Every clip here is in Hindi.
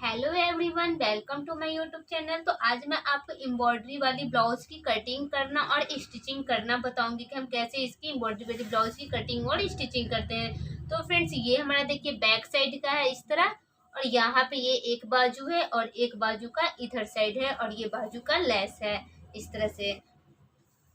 Hello everyone, welcome to my YouTube channel. तो आज मैं आपको एम्ब्रॉयडरी वाली ब्लाउज की कटिंग करना और स्टिचिंग करना बताऊंगी कि हम कैसे इसकी एम्ब्रॉयडरी वाली ब्लाउज की कटिंग और स्टिचिंग करते हैं। तो फ्रेंड्स, ये हमारा देखिए बैक साइड का है इस तरह, और यहाँ पे ये एक बाजू है और एक बाजू का इधर साइड है और ये बाजू का लेस है इस तरह से।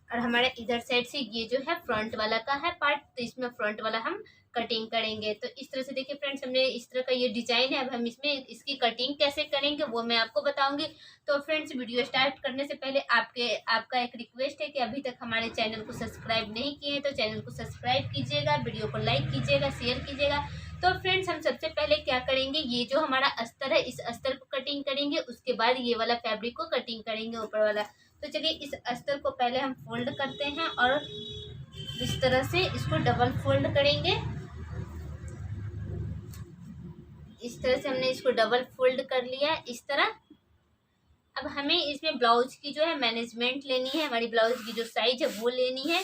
और हमारे इधर साइड से ये जो है फ्रंट वाला का है पार्ट, तो इसमें फ्रंट वाला हम कटिंग करेंगे। तो इस तरह से देखिए फ्रेंड्स, हमने इस तरह का ये डिजाइन है। अब हम इसमें इसकी कटिंग कैसे करेंगे वो मैं आपको बताऊंगी। तो फ्रेंड्स, वीडियो स्टार्ट करने से पहले आपका एक रिक्वेस्ट है कि अभी तक हमारे चैनल को सब्सक्राइब नहीं किए हैं तो चैनल को सब्सक्राइब कीजिएगा, वीडियो को लाइक कीजिएगा, शेयर कीजिएगा। तो फ्रेंड्स, हम सबसे पहले क्या करेंगे, ये जो हमारा अस्तर है इस अस्तर को कटिंग करेंगे, उसके बाद ये वाला फैब्रिक को कटिंग करेंगे ऊपर वाला। तो चलिए इस अस्तर को पहले हम फोल्ड करते हैं और इस तरह से इसको डबल फोल्ड करेंगे। इस तरह से हमने इसको डबल फोल्ड कर लिया इस तरह। अब हमें इसमें ब्लाउज की जो है मैनेजमेंट लेनी है, हमारी ब्लाउज की जो साइज है वो लेनी है।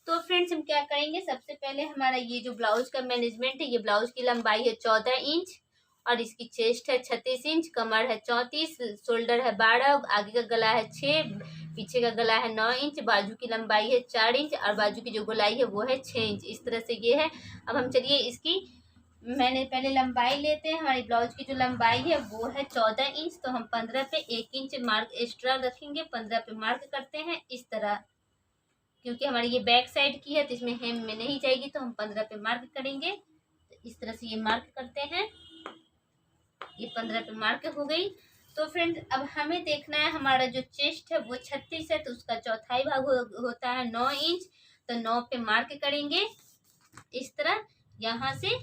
तो फ्रेंड्स, हम क्या करेंगे, सबसे पहले हमारा ये जो ब्लाउज का मैनेजमेंट है, ये ब्लाउज की लंबाई है 14 इंच और इसकी चेस्ट है 36 इंच, कमर है 34, शोल्डर है 12, आगे का गला है 6, पीछे का गला है 9 इंच, बाजू की लंबाई है 4 इंच और बाजू की जो गोलाई है वो है 6 इंच। इस तरह से ये है। अब हम चलिए इसकी मैंने पहले लंबाई लेते हैं। हमारी ब्लाउज की जो लंबाई है वो है 14 इंच, तो हम 15 पे 1 इंच मार्क एक्स्ट्रा रखेंगे, 15 पे मार्क करते हैं इस तरह। क्योंकि हमारी ये बैक साइड की है तो इसमें हेम में नहीं जाएगी, तो हम 15 पे मार्क करेंगे। तो इस तरह से ये मार्क करते हैं, ये 15 पे मार्क हो गई। तो फ्रेंड, अब हमें देखना है हमारा जो चेस्ट है वो 36 है, तो उसका चौथाई भाग होता है 9 इंच, तो 9 पे मार्क करेंगे इस तरह। यहाँ से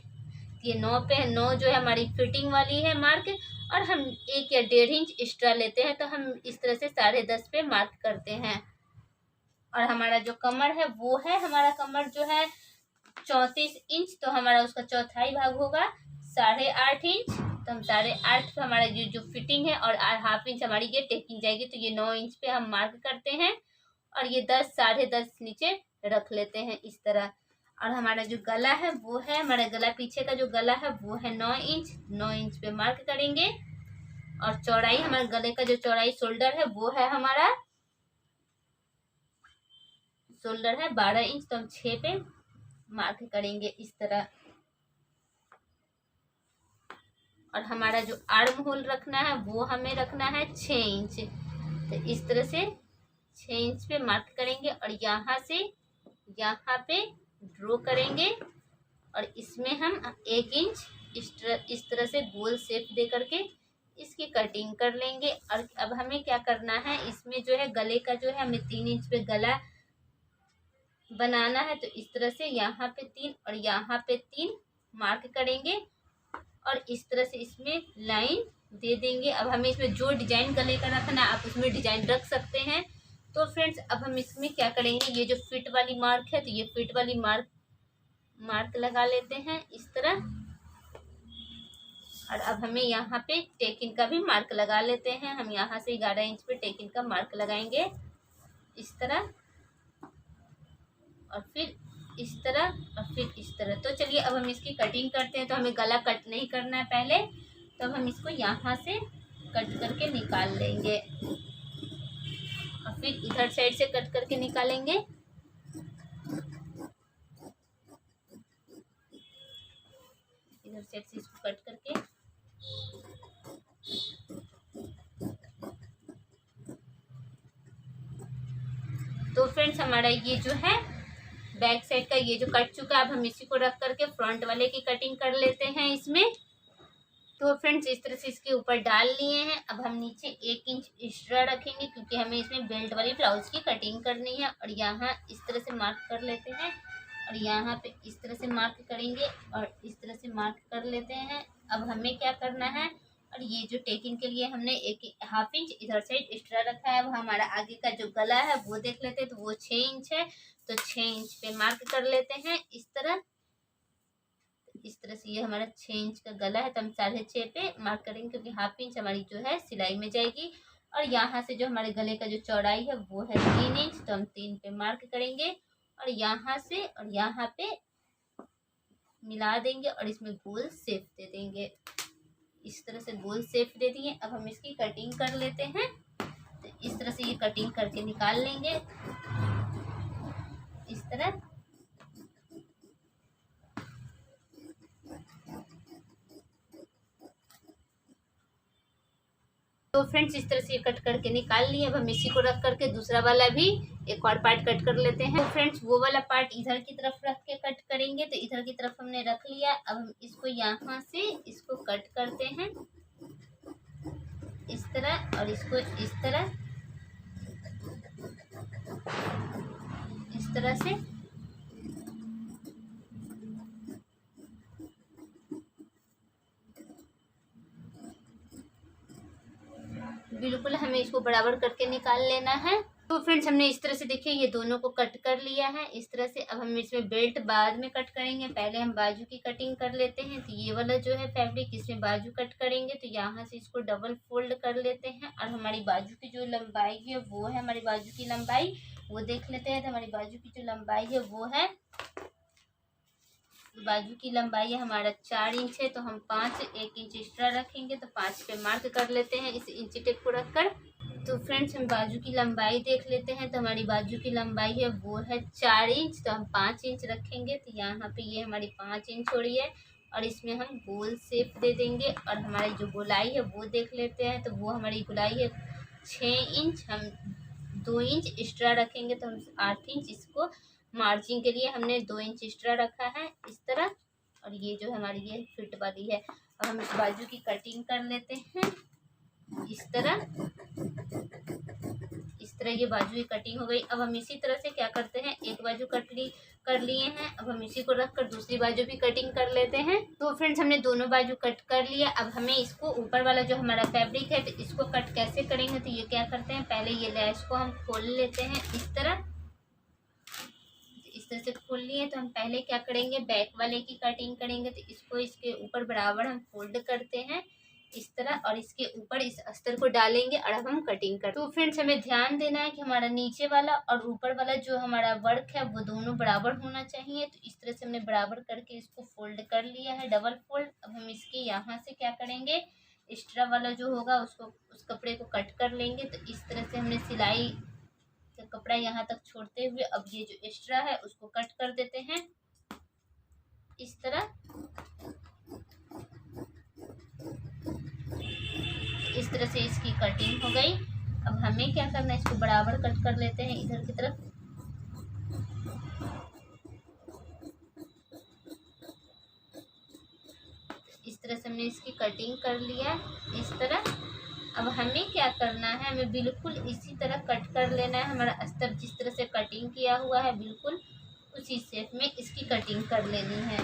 ये 9 पे 9 जो है हमारी फिटिंग वाली है मार्क, और हम 1 या 1.5 इंच एक्स्ट्रा लेते हैं, तो हम इस तरह से 10.5 पे मार्क करते हैं। और हमारा जो कमर है वो है, हमारा कमर जो है 34 इंच, तो हमारा उसका चौथाई भाग होगा 8.5 इंच, तो हम 8.5 पे हमारा जो फिटिंग है और 1/2 इंच हमारी ये टेकिंग जाएगी, तो ये 9 इंच पे हम मार्क करते हैं और ये 10 10.5 नीचे रख लेते हैं इस तरह। और हमारा जो गला है वो है, हमारा गला पीछे का जो गला है वो है 9 इंच, 9 इंच पे मार्क करेंगे। और चौड़ाई, हमारे गले का जो चौड़ाई शोल्डर है वो है हमारा शोल्डर है 12 इंच, तो हम 6 पे मार्क करेंगे इस तरह। और हमारा जो आर्म होल रखना है वो हमें रखना है 6 इंच, तो इस तरह से 6 इंच पे मार्क करेंगे और यहाँ से यहाँ पे ड्रॉ करेंगे और इसमें हम 1 इंच इस तरह से गोल शेप दे करके इसकी कटिंग कर लेंगे। और अब हमें क्या करना है, इसमें जो है गले का जो है हमें 3 इंच पे गला बनाना है, तो इस तरह से यहाँ पे 3 और यहाँ पे 3 मार्क करेंगे और इस तरह से इसमें लाइन दे देंगे। अब हमें इसमें जो डिजाइन गले का रखना है आप उसमें डिजाइन रख सकते हैं। तो फ्रेंड्स, अब हम इसमें क्या करेंगे, ये जो फिट वाली मार्क है तो ये फिट वाली मार्क लगा लेते हैं इस तरह। और अब हमें यहाँ पे टेकिन का भी मार्क लगा लेते हैं, हम यहाँ से 11 इंच पे टेकिन का मार्क लगाएंगे इस तरह और फिर इस तरह और फिर इस तरह। तो चलिए अब हम इसकी कटिंग करते हैं। तो हमें गला कट नहीं करना है पहले, तो अब हम इसको यहाँ से कट करके निकाल लेंगे और फिर इधर साइड से कट करके निकालेंगे। इधर साइड से इसको कट करके तो फ्रेंड्स, हमारा ये जो है बैक साइड का ये जो कट चुका है, अब हम इसी को रख करके फ्रंट वाले की कटिंग कर लेते हैं इसमें। तो फ्रेंड्स, इस तरह से इसके ऊपर डाल लिए हैं। अब हम नीचे 1 इंच एक्स्ट्रा रखेंगे क्योंकि हमें इसमें बेल्ट वाली ब्लाउज की कटिंग करनी है। और यहाँ इस तरह से मार्क कर लेते हैं और यहाँ पे इस तरह से मार्क करेंगे और इस तरह से मार्क कर लेते हैं। अब हमें क्या करना है, और ये जो टेकिंग के लिए हमने 1.5 इंच इधर साइड एक्स्ट्रा रखा है। अब हमारा आगे का जो गला है वो देख लेते हैं, तो वो 6 इंच है, तो 6 इंच पे मार्क कर लेते हैं इस तरह। इस तरह से ये हमारा 6 इंच का गला है, तो हम 6.5 पे मार्क करेंगे क्योंकि 1/2 इंच हमारी जो है सिलाई में जाएगी। और यहाँ से जो हमारे गले का जो चौड़ाई है वो है 3 इंच, तो हम 3 पे मार्क करेंगे और यहाँ से और यहाँ पे मिला देंगे और इसमें गोल शेप दे देंगे। इस तरह से गोल शेप दे दिए। अब हम इसकी कटिंग कर लेते हैं। तो इस तरह से ये कटिंग करके निकाल लेंगे इस तरह। तो फ्रेंड्स इस तरह से ये कट करके निकाल लिए। अब हम इसी को रख करके दूसरा वाला भी एक और पार्ट कट कर लेते हैं। तो फ्रेंड्स वो वाला पार्ट इधर की तरफ रख के कट करेंगे। तो इधर की तरफ हमने रख लिया। अब हम इसको यहाँ से इसको कट करते हैं इस तरह, और इसको इस तरह से। बिल्कुल हमें इसको बराबर करके निकाल लेना है। तो फ्रेंड्स हमने इस तरह से देखिए ये दोनों को कट कर लिया है इस तरह से। अब हम इसमें बेल्ट बाद में कट करेंगे, पहले हम बाजू की कटिंग कर लेते हैं। तो ये वाला जो है फैब्रिक इसमें बाजू कट करेंगे। तो यहाँ से इसको डबल फोल्ड कर लेते हैं और हमारी बाजू की जो लंबाई है वो है, हमारी बाजू की लंबाई वो देख लेते हैं। तो हमारी बाजू की जो लंबाई है वो है, बाजू की लंबाई है हमारा 4 इंच है। तो हम 1 इंच एक्स्ट्रा रखेंगे। तो 5 पे मार्क कर लेते हैं इस इंची टेप को रखकर। तो फ्रेंड्स हम बाजू की लंबाई देख लेते हैं। तो हमारी बाजू की लंबाई है वो है 4 इंच। तो हम 5 इंच रखेंगे। तो यहाँ पे ये हमारी 5 इंच हो रही है और इसमें हम गोल शेप दे देंगे। और हमारी जो गोलाई है वो देख लेते हैं। तो वो हमारी गोलाई है 6 इंच। हम 2 इंच एक्स्ट्रा रखेंगे। तो हम 8 इंच इसको मार्जिन के लिए हमने 2 इंच एक्स्ट्रा रखा है इस तरह। और ये जो हमारी ये फिट वाली है। अब हम इस बाजू की कटिंग कर लेते हैं इस तरह। इस तरह ये बाजू की कटिंग हो गई। अब हम इसी तरह से क्या करते हैं, एक बाजू कर लिए हैं। अब हम इसी को रख कर दूसरी बाजू भी कटिंग कर लेते हैं। तो फ्रेंड्स हमने दोनों बाजू कट कर लिया। अब हमें इसको ऊपर वाला जो हमारा फैब्रिक है तो इसको कट कैसे करेंगे। तो ये क्या करते हैं, पहले ये लैस को हम खोल लेते हैं इस तरह। इस तरह से खोल लिए। तो हम पहले क्या करेंगे, बैक वाले की कटिंग करेंगे। तो इसको इसके ऊपर बराबर हम फोल्ड करते हैं इस तरह और इसके ऊपर इस अस्तर को डालेंगे और अब हम कटिंग करते हैं। तो फ्रेंड्स हमें ध्यान देना है कि हमारा नीचे वाला और ऊपर वाला जो हमारा वर्क है वो दोनों बराबर होना चाहिए। तो इस तरह से हमने बराबर करके इसको फोल्ड कर लिया है, डबल फोल्ड। अब हम इसके यहाँ से क्या करेंगे, एक्स्ट्रा वाला जो होगा उसको, उस कपड़े को कट कर लेंगे। तो इस तरह से हमने सिलाई का कपड़ा यहाँ तक छोड़ते हुए अब ये जो एक्स्ट्रा है उसको कट कर देते हैं इस तरह। इस तरह से इसकी कटिंग हो गई। अब हमें क्या करना है, इसको बराबर कट कर लेते हैं इधर की तरफ। इस तरह से हमने इसकी कटिंग कर लिया इस तरह। अब हमें क्या करना है, हमें बिल्कुल इसी तरह कट कर लेना है। हमारा अस्तर जिस तरह से कटिंग किया हुआ है बिल्कुल उसी शेप में इसकी कटिंग कर लेनी है।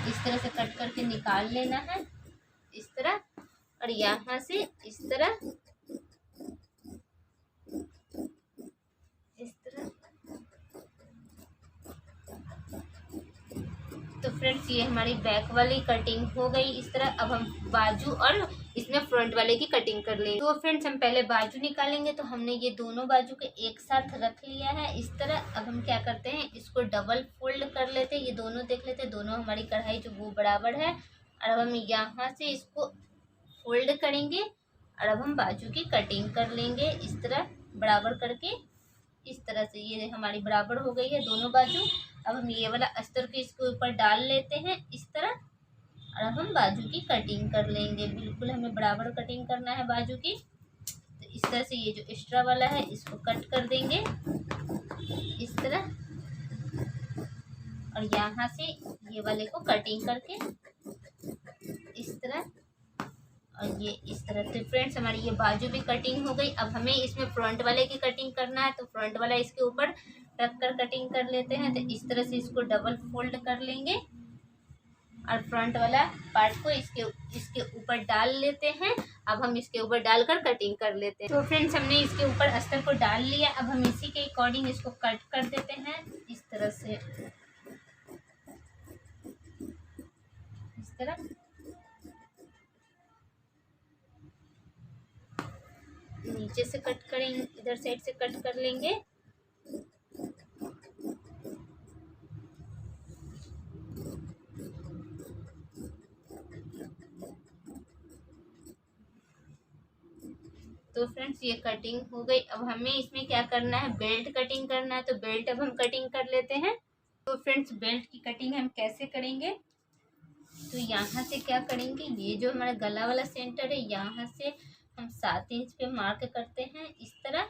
इस तरह से कट करके निकाल लेना है इस तरह। और यहाँ से इस तरह इस तरह। तो फ्रेंड्स ये हमारी बैक वाली कटिंग हो गई इस तरह। अब हम बाजू और इसमें फ्रंट वाले की कटिंग कर लेंगे। तो फ्रेंड्स हम पहले बाजू निकालेंगे। तो हमने ये दोनों बाजू के एक साथ रख लिया है इस तरह। अब हम क्या करते हैं, इसको डबल फोल्ड कर लेते हैं। ये दोनों देख लेते हैं, दोनों हमारी कढ़ाई जो वो बराबर है। और अब हम यहाँ से इसको फोल्ड करेंगे और अब हम बाजू की कटिंग कर लेंगे इस तरह बराबर करके। इस तरह से ये हमारी बराबर हो गई है दोनों बाजू। अब हम ये वाला अस्तर को इसके ऊपर डाल लेते हैं इस तरह और अब हम बाजू की कटिंग कर लेंगे। बिल्कुल हमें बराबर कटिंग करना है बाजू की। तो इस तरह से ये जो एक्स्ट्रा वाला है इसको कट कर देंगे इस तरह। और यहाँ से ये वाले को कटिंग करके इस तरह और ये इस तरह से। फ्रेंड्स हमारी ये बाजू भी कटिंग हो गई। अब हमें इसमें फ्रंट वाले की कटिंग करना है। तो फ्रंट वाला इसके ऊपर रख कर कटिंग कर लेते हैं। तो इस तरह से इसको डबल फोल्ड कर लेंगे और फ्रंट वाला पार्ट को इसके ऊपर डाल लेते हैं। अब हम इसके ऊपर डालकर कटिंग कर लेते हैं। तो फ्रेंड्स हमने इसके ऊपर अस्तर को डाल लिया। अब हम इसी के अकॉर्डिंग इसको कट कर देते हैं इस तरह से, इस तरह। नीचे से कट करेंगे, इधर साइड से कट कर लेंगे। तो फ्रेंड्स ये कटिंग हो गई। अब हमें इसमें क्या करना है, बेल्ट कटिंग करना है। तो बेल्ट अब हम कटिंग कर लेते हैं। तो फ्रेंड्स बेल्ट की कटिंग हम कैसे करेंगे, तो यहाँ से क्या करेंगे, ये जो हमारा गला वाला सेंटर है यहाँ से हम 7 इंच पे मार्क करते हैं इस तरह।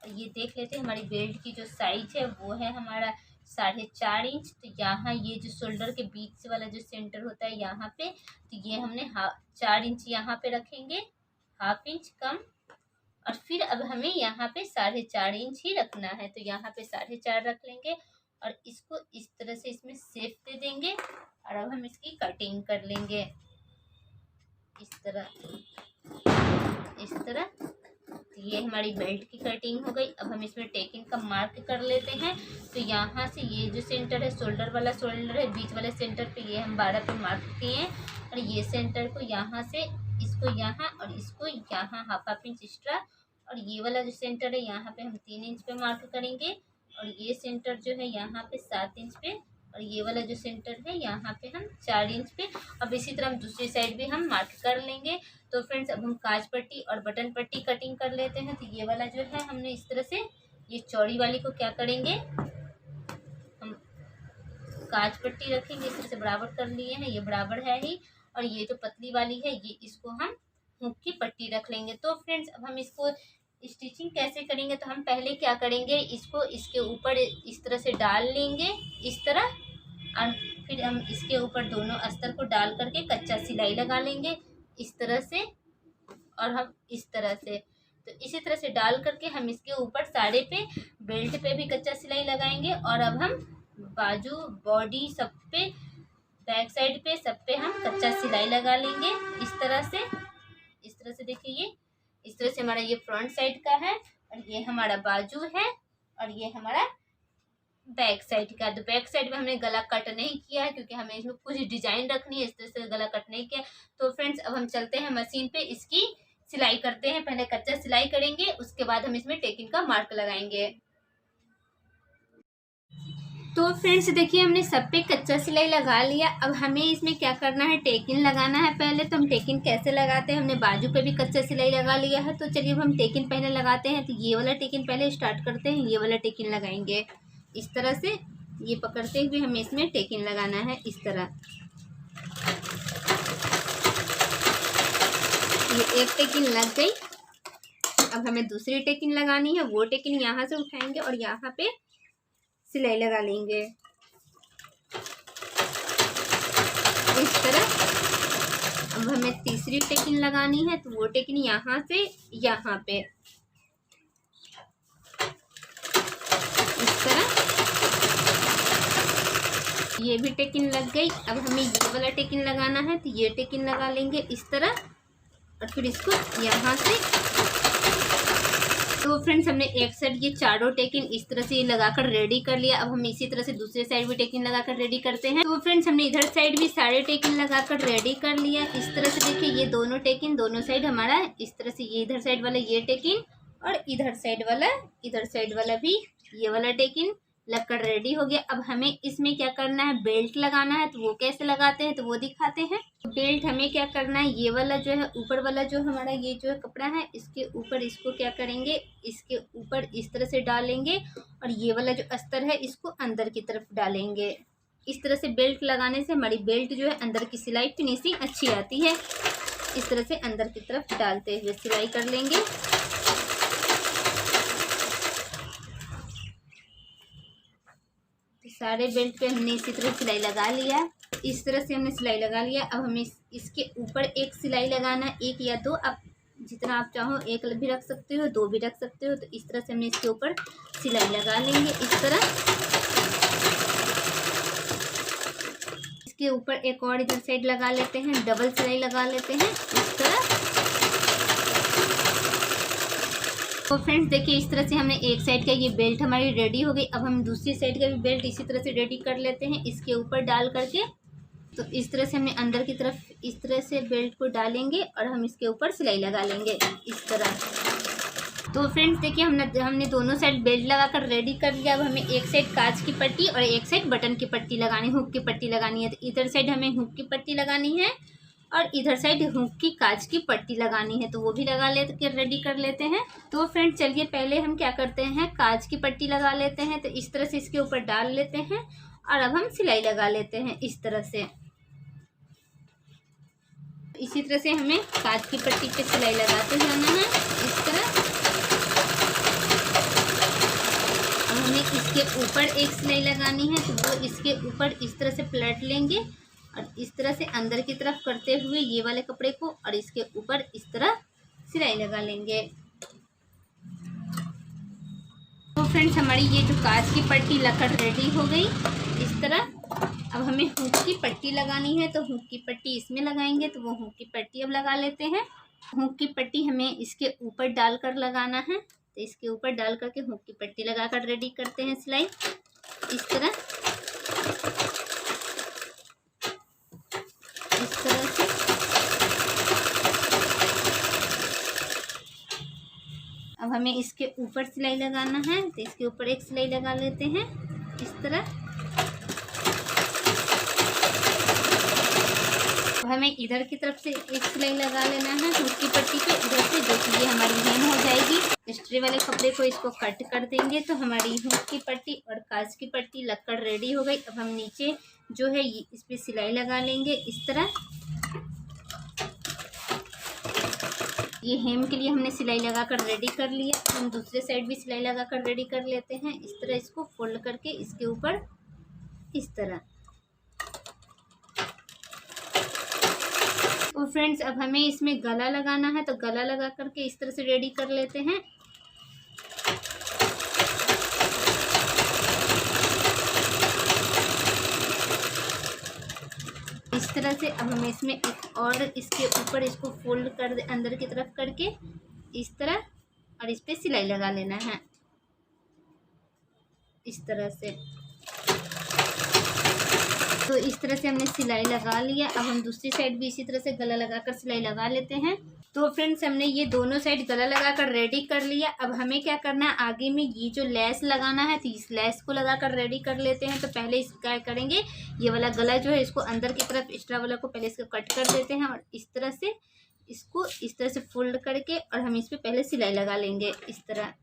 ये देख लेते हैं हमारी बेल्ट की जो साइज है वो है हमारा 4.5 इंच। तो यहाँ ये जो शोल्डर के बीच वाला जो सेंटर होता है यहाँ पे, तो ये हमने 4 इंच यहाँ पे रखेंगे, 1/2 इंच कम। और फिर अब हमें यहाँ पे 4.5 इंच ही रखना है। तो यहाँ पे 4.5 रख लेंगे और इसको इस तरह से इसमें शेप दे देंगे। और अब हम इसकी कटिंग कर लेंगे इस तरह, इस तरह। तो ये हमारी बेल्ट की कटिंग हो गई। अब हम इसमें टेकिंग का मार्क कर लेते हैं। तो यहाँ से ये जो सेंटर है, शोल्डर वाला शोल्डर है, बीच वाले सेंटर पे ये हम 12 पे मार्क किए हैं। और ये सेंटर को यहाँ से इसको यहाँ और इसको यहाँ 1/2 इंच एक्स्ट्रा। और ये वाला जो सेंटर है यहाँ पे हम 3 इंच पे मार्क करेंगे। और ये सेंटर जो है यहाँ पे 7 इंच पे। और ये वाला जो सेंटर है यहाँ पे हम 4 इंच पे। अब इसी तरह हम दूसरी साइड भी हम मार्क कर लेंगे। तो फ्रेंड्स अब हम काज पट्टी और बटन पट्टी कटिंग कर लेते हैं। तो ये वाला जो है हमने इस तरह से ये चौड़ी वाली को क्या करेंगे, हम काज पट्टी रखेंगे, इस तरह से बराबर कर लिए हैं, ये बराबर है ही। और ये जो पतली वाली है ये इसको हम हुक की पट्टी रख लेंगे। तो फ्रेंड्स अब हम इसको स्टिचिंग कैसे करेंगे, तो हम पहले क्या करेंगे, इसको इसके ऊपर इस तरह से डाल लेंगे इस तरह। और फिर हम इसके ऊपर दोनों अस्तर को डाल करके कच्चा सिलाई लगा लेंगे इस तरह से। और हम इस तरह से, तो इसी तरह से डाल करके हम इसके ऊपर साड़े पे, बेल्ट पे भी कच्चा सिलाई लगाएंगे। और अब हम बाजू, बॉडी सब पे, बैक साइड पे सब पे हम कच्चा सिलाई लगा लेंगे इस तरह से। इस तरह से देखिए, ये इस तरह से हमारा ये फ्रंट साइड का है और ये हमारा बाजू है और ये हमारा बैक साइड का। तो बैक साइड में हमने गला कट नहीं किया है क्योंकि हमें इसमें कुछ डिजाइन रखनी है, इस तरह से गला कट नहीं किया। तो फ्रेंड्स अब हम चलते हैं मशीन पे, इसकी सिलाई करते हैं। पहले कच्चा सिलाई करेंगे, उसके बाद हम इसमें टेकिंग का मार्क लगाएंगे। तो फ्रेंड्स देखिए हमने सब पे कच्चा सिलाई लगा लिया। अब हमें इसमें क्या करना है, टेकिन लगाना है। पहले तो हम टेकिन कैसे लगाते हैं, हमने बाजू पे भी कच्चा सिलाई लगा लिया है। तो चलिए अब हम टेकिन पहले लगाते हैं। तो ये वाला टेकिन पहले स्टार्ट करते हैं, ये वाला टेकिन लगाएंगे इस तरह से। ये पकड़ते हुए हमें इसमें टेकिन लगाना है इस तरह। ये एक टेकिन लग गई। अब हमें दूसरी टेकिन लगानी है। वो टेकिन यहाँ से उठाएंगे और यहाँ पे सिलाई लगा लेंगे इस तरह। अब हमें तीसरी टेकिन लगानी है। तो वो टेकिन यहाँ से यहाँ पे इस तरह, ये भी टेकिन लग गई। अब हमें ये वाला टेकिन लगाना है। तो ये टेकिन लगा लेंगे इस तरह और फिर इसको यहाँ से। तो फ्रेंड्स हमने एक साइड ये चारों टेकिन इस तरह से लगाकर रेडी कर लिया। अब हम इसी तरह से दूसरे साइड भी टेकिन लगाकर रेडी करते हैं। तो फ्रेंड्स हमने इधर साइड भी सारे टेकिन लगाकर रेडी कर लिया इस तरह से। देखिए ये दोनों टेकिन दोनों साइड हमारा इस तरह से, ये इधर साइड वाला ये टेकिन और इधर साइड वाला भी ये वाला टेकिन लगकर रेडी हो गया। अब हमें इसमें क्या करना है, बेल्ट लगाना है। तो वो कैसे लगाते हैं तो वो दिखाते हैं। बेल्ट हमें क्या करना है, ये वाला जो है ऊपर वाला जो हमारा ये जो है कपड़ा है, इसके ऊपर इसको क्या करेंगे, इसके ऊपर इस तरह से डालेंगे और ये वाला जो अस्तर है इसको अंदर की तरफ डालेंगे। इस तरह से बेल्ट लगाने से हमारी बेल्ट जो है अंदर की सिलाई फिनिशिंग अच्छी आती है। इस तरह से अंदर की तरफ डालते हुए सिलाई कर लेंगे। सारे बेल्ट पे हमने इसी तरह सिलाई लगा लिया। इस तरह से हमने सिलाई लगा लिया। अब हमें इसके ऊपर एक सिलाई लगाना है, एक या दो, आप जितना आप चाहो, एक भी रख सकते हो, दो भी रख सकते हो। तो इस तरह से हमने इसके ऊपर सिलाई लगा लेंगे इस तरह। इसके ऊपर एक और इधर साइड लगा लेते हैं, डबल सिलाई लगा लेते हैं इस तरह। तो फ्रेंड्स देखिए इस तरह से हमने एक साइड का ये बेल्ट हमारी रेडी हो गई। अब हम दूसरी साइड का भी बेल्ट इसी तरह से रेडी कर लेते हैं इसके ऊपर डाल करके। तो इस तरह से हमने अंदर की तरफ इस तरह से बेल्ट को डालेंगे और हम इसके ऊपर सिलाई लगा लेंगे इस तरह। तो फ्रेंड्स देखिए हमने दोनों साइड बेल्ट लगाकर रेडी कर लिया। अब हमें एक साइड कांच की पट्टी और एक साइड बटन की पट्टी लगानी, हुक की पट्टी लगानी है। तो इधर साइड हमें हुक की पट्टी लगानी है और इधर साइड हुक की कांच की पट्टी लगानी है, तो वो भी लगा लेते रेडी कर लेते हैं। तो फ्रेंड चलिए पहले हम क्या करते हैं, कांच की पट्टी लगा लेते हैं। तो इस तरह से इसके ऊपर डाल लेते हैं और अब हम सिलाई लगा लेते हैं इस तरह से। इसी तरह से हमें कांच की पट्टी पे सिलाई लगाते जाना है इस तरह। अब हमें इसके ऊपर एक सिलाई लगानी है, तो वो इसके ऊपर इस तरह से पलट लेंगे और इस तरह से अंदर की तरफ करते हुए ये वाले कपड़े को और इसके ऊपर इस तरह सिलाई लगा लेंगे। तो फ्रेंड्स हमारी ये जो कांच की पट्टी लगकर रेडी हो गई इस तरह। अब हमें हुक की पट्टी लगानी है, तो हुक की पट्टी इसमें लगाएंगे, तो वो हुक की पट्टी अब लगा लेते हैं। हुक की पट्टी हमें इसके ऊपर डालकर लगाना है, तो इसके ऊपर डाल करके हुक की पट्टी लगाकर रेडी करते हैं सिलाई इस तरह से। अब हमें इसके ऊपर सिलाई लगाना है, तो इसके ऊपर एक सिलाई लगा लेते हैं इस तरह। अब हमें इधर की तरफ से एक सिलाई लगा लेना है हुक की पट्टी पे इधर से, जो कि ये हमारी हेम हो जाएगी। एक्स्ट्रा वाले कपड़े को इसको कट कर देंगे, तो हमारी हुक की पट्टी और कांच की पट्टी लगकर रेडी हो गई। अब हम नीचे जो है इस पे सिलाई लगा लेंगे इस तरह। ये हेम के लिए हमने सिलाई लगाकर रेडी कर लिया। हम दूसरे साइड भी सिलाई लगाकर रेडी कर लेते हैं इस तरह। इसको फोल्ड करके इसके ऊपर इस तरह। और फ्रेंड्स अब हमें इसमें गला लगाना है, तो गला लगा करके इस तरह से रेडी कर लेते हैं। इस तरह से अब हमें इसमें एक और इसके ऊपर इसको फोल्ड कर अंदर की तरफ करके इस तरह और इस पे सिलाई लगा लेना है इस तरह से। तो इस तरह से हमने सिलाई लगा लिया। अब हम दूसरी साइड भी इसी तरह से गला लगाकर सिलाई लगा लेते हैं। तो फ्रेंड्स हमने ये दोनों साइड गला लगाकर रेडी कर लिया। अब हमें क्या करना है, आगे में ये जो लेस लगाना है, तो इस लेस को लगाकर रेडी कर लेते हैं। तो पहले इसका करेंगे, ये वाला गला जो है इसको अंदर की तरफ एक्स्ट्रा वाला को पहले इसको कट कर देते हैं और इस तरह से इसको इस तरह से फोल्ड करके और हम इस पर पहले सिलाई लगा लेंगे इस तरह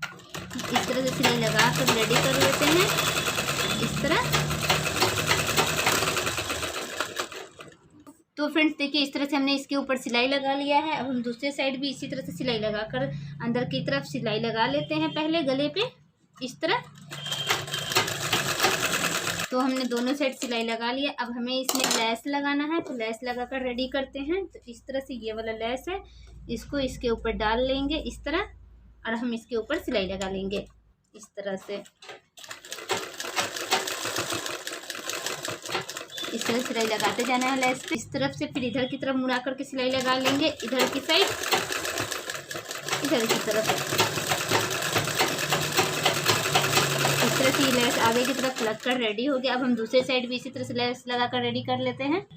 से सिलाई लगा कर रेडी कर लेते हैं इस तरह। तो फ्रेंड्स देखिए इस तरह से हमने इसके ऊपर सिलाई लगा लिया है। अब हम दूसरे साइड भी इसी तरह से सिलाई लगाकर अंदर की तरफ सिलाई लगा लेते हैं पहले गले पे इस तरह। तो हमने दोनों साइड सिलाई लगा लिया। अब हमें इसमें लेस लगाना है, तो लेस लगाकर रेडी करते हैं। तो इस तरह से ये वाला लेस है, इसको इसके ऊपर डाल लेंगे इस तरह और हम इसके ऊपर सिलाई लगा लेंगे इस तरह से। इस तरह सिलाई लगाते जाना है लेस पे इस तरफ से। फिर इधर की तरफ मुड़ा करके सिलाई लगा लेंगे, इधर की साइड इधर की तरफ। इस तरह से लेस आगे की तरफ लग कर रेडी हो गया। अब हम दूसरे साइड भी इसी तरह से लेस लगाकर रेडी कर लेते हैं।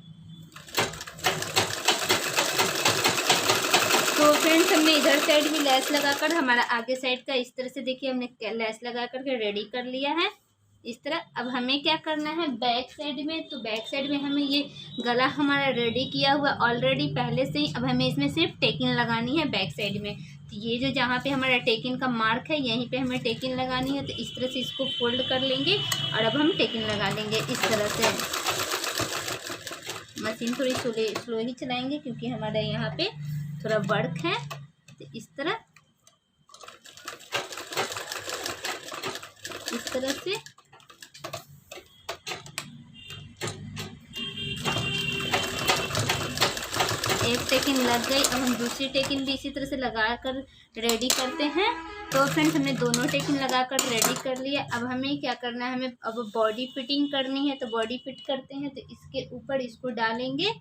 तो फ्रेंड्स हमने इधर साइड भी लेस लगाकर हमारा आगे साइड का इस तरह से देखिए हमने लेस लगा करके रेडी कर लिया है इस तरह। अब हमें क्या करना है बैक साइड में, तो बैक साइड में हमें ये गला हमारा रेडी किया हुआ ऑलरेडी पहले से ही। अब हमें इसमें सिर्फ टेकिन लगानी है बैक साइड में। तो ये जो जहाँ पे हमारा टेकिन का मार्क है यहीं पे हमें टेकिन लगानी है। तो इस तरह से इसको फोल्ड कर लेंगे और अब हम टेकिन लगा लेंगे इस तरह से। मशीन थोड़ी स्लो ही चलाएंगे क्योंकि हमारे यहाँ पे थोड़ा वर्क है। तो इस तरह से एक टेकिन लग गई। अब हम दूसरी टेकिन भी इसी तरह से लगाकर रेडी करते हैं। तो फ्रेंड्स हमने दोनों टेकिन लगाकर रेडी कर लिया। अब हमें क्या करना है, हमें अब बॉडी फिटिंग करनी है। तो बॉडी फिट करते हैं, तो इसके ऊपर इसको डालेंगे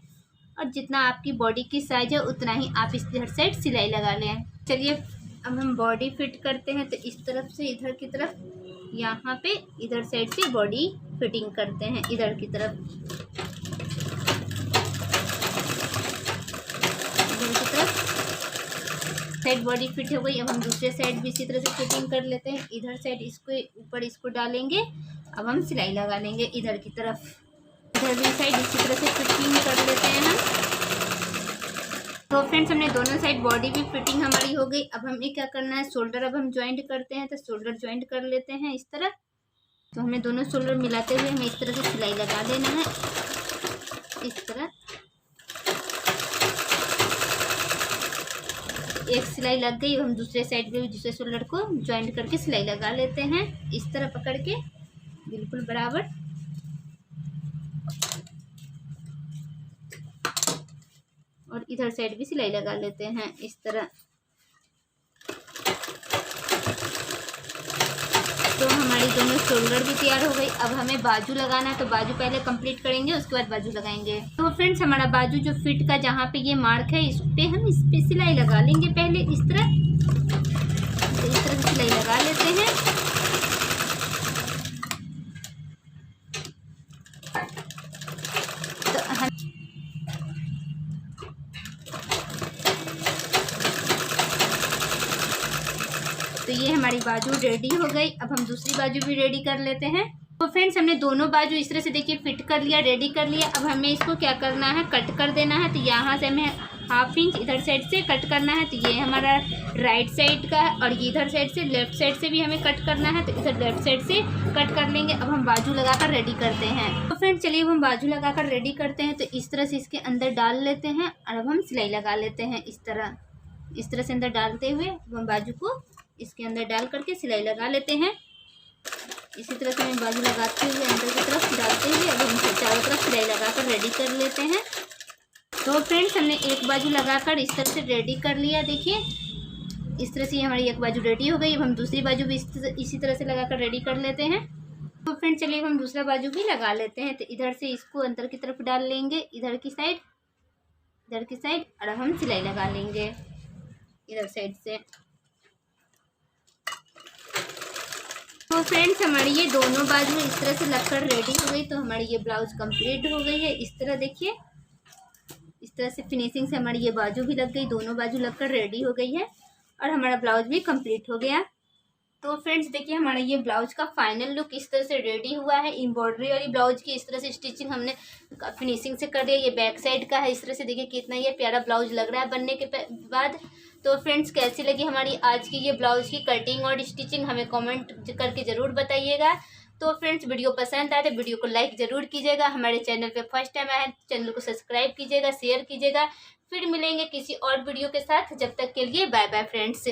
और जितना आपकी बॉडी की साइज है उतना ही आप इस साइड सिलाई लगा लें। चलिए अब हम बॉडी फिट करते हैं। तो इस तरफ से इधर की तरफ यहाँ पे इधर साइड से बॉडी फिटिंग करते हैं इधर की तरफ साइड बॉडी फिट हो गई। अब हम दूसरे साइड भी इसी तरह से फिटिंग कर लेते हैं। इधर साइड इसको ऊपर इसको डालेंगे। अब हम सिलाई लगा लेंगे इधर की तरफ वाली साइड इसी तरह से फिटिंग कर लेते हैं हम। तो फ्रेंड्स हमने दोनों साइड बॉडी भी फिटिंग हमारी हो गई। अब हमें क्या करना है, शोल्डर अब हम ज्वाइंट करते हैं। तो शोल्डर ज्वाइंट कर लेते हैं इस तरह। तो हमें दोनों शोल्डर मिलाते हुए हमें इस तरह से सिलाई लगा देना है, इस तरह। एक सिलाई लग गई, हम दूसरे साइड पे भी दूसरे शोल्डर को ज्वाइंट करके सिलाई लगा लेते हैं इस तरह पकड़ के, बिल्कुल बराबर। और इधर साइड भी सिलाई लगा लेते हैं इस तरह। तो हमारी दोनों शोल्डर भी तैयार हो गई। अब हमें बाजू लगाना है, तो बाजू पहले कंप्लीट करेंगे, उसके बाद बाजू लगाएंगे। तो फ्रेंड्स हमारा बाजू जो फिट का जहाँ पे ये मार्क है, इस पे हम इस पे सिलाई लगा लेंगे पहले इस तरह। तो इस तरह से सिलाई लगा लेते हैं। तो हम तो ये हमारी बाजू रेडी हो गई। अब हम दूसरी बाजू भी रेडी कर लेते हैं। तो फ्रेंड्स हमने दोनों बाजू इस तरह से देखिए फिट कर लिया, रेडी कर लिया। अब हमें इसको क्या करना है, कट कर देना है। तो यहाँ से हमें 1/2 इंच इधर साइड से कट करना है। तो ये हमारा राइट साइड का है, और इधर साइड से लेफ्ट साइड से भी हमें कट करना है। तो इधर लेफ्ट साइड से कट कर लेंगे। अब हम बाजू लगाकर रेडी करते हैं। तो फ्रेंड्स चलिए अब हम बाजू लगाकर रेडी करते हैं। तो इस तरह से इसके अंदर डाल लेते हैं, और अब हम सिलाई लगा लेते हैं इस तरह से अंदर डालते हुए। अब हम बाजू को इसके अंदर डाल करके सिलाई लगा लेते हैं। इसी तरह से हम बाजू लगाते हुए अंदर की तरफ डालते हुए अब हम चारों तरफ सिलाई लगाकर रेडी कर लेते हैं। तो फ्रेंड्स हमने एक बाजू लगाकर इस तरह से रेडी कर लिया। देखिए इस तरह से हमारी एक बाजू रेडी हो गई। अब हम दूसरी बाजू भी इसी तरह से लगाकर रेडी कर लेते हैं। तो फ्रेंड्स चलिए हम दूसरा बाजू भी लगा लेते हैं। तो इधर से इसको अंदर की तरफ डाल लेंगे, इधर की साइड, और अब हम सिलाई लगा लेंगे इधर साइड से। तो फ्रेंड्स हमारी ये दोनों बाजू इस तरह से लगकर रेडी हो गई। तो हमारी ये ब्लाउज कंप्लीट हो गई है इस तरह। देखिए इस तरह से फिनिशिंग से हमारी ये बाजू भी लग गई, दोनों बाजू लगकर रेडी हो गई है, और हमारा ब्लाउज भी कंप्लीट हो गया। तो फ्रेंड्स देखिए हमारा ये ब्लाउज का फाइनल लुक इस तरह से रेडी हुआ है। एम्ब्रॉयडरी वाली ब्लाउज की इस तरह से स्टिचिंग हमने फिनिशिंग से कर दिया। ये बैक साइड का है। इस तरह से देखिए कितना ये प्यारा ब्लाउज लग रहा है बनने के बाद। तो फ्रेंड्स कैसी लगी हमारी आज की ये ब्लाउज की कटिंग और स्टिचिंग, हमें कमेंट करके ज़रूर बताइएगा। तो फ्रेंड्स वीडियो पसंद आए तो वीडियो को लाइक ज़रूर कीजिएगा। हमारे चैनल पे फर्स्ट टाइम आए हैं तो चैनल को सब्सक्राइब कीजिएगा, शेयर कीजिएगा। फिर मिलेंगे किसी और वीडियो के साथ। जब तक के लिए बाय बाय फ्रेंड्स।